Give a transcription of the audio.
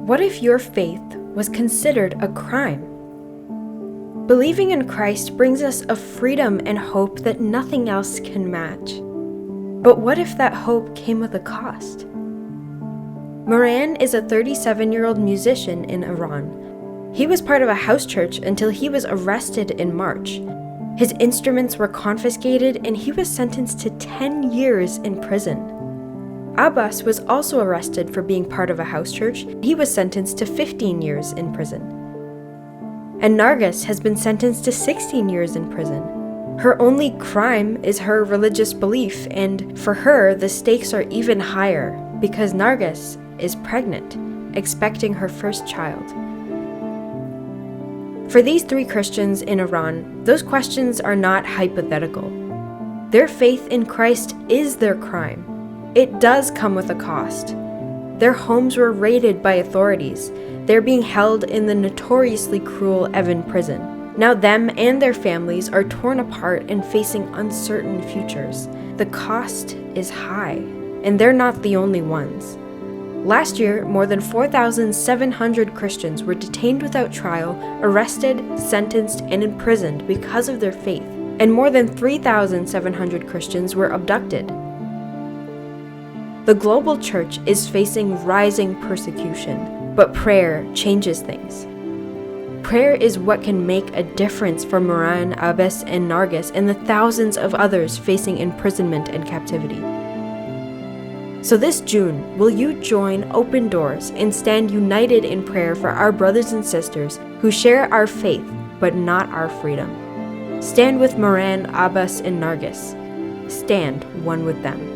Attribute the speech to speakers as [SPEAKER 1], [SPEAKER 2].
[SPEAKER 1] What if your faith was considered a crime? Believing in Christ brings us a freedom and hope that nothing else can match. But what if that hope came with a cost? Moran is a 37-year-old musician in Iran. He was part of a house church until he was arrested in March. His instruments were confiscated and he was sentenced to 10 years in prison. Abbas was also arrested for being part of a house church. He was sentenced to 15 years in prison. And Nargis has been sentenced to 16 years in prison. Her only crime is her religious belief, and for her, the stakes are even higher because Nargis is pregnant, expecting her first child. For these 3 Christians in Iran, those questions are not hypothetical. Their faith in Christ is their crime. It does come with a cost. Their homes were raided by authorities. They're being held in the notoriously cruel Evin prison. Now them and their families are torn apart and facing uncertain futures. The cost is high, and they're not the only ones. Last year, more than 4,700 Christians were detained without trial, arrested, sentenced, and imprisoned because of their faith, and more than 3,700 Christians were abducted. The global church is facing rising persecution, but prayer changes things. Prayer is what can make a difference for Moran, Abbas, and Nargis and the thousands of others facing imprisonment and captivity. So this June, will you join Open Doors and stand united in prayer for our brothers and sisters who share our faith but not our freedom? Stand with Moran, Abbas, and Nargis. Stand one with them.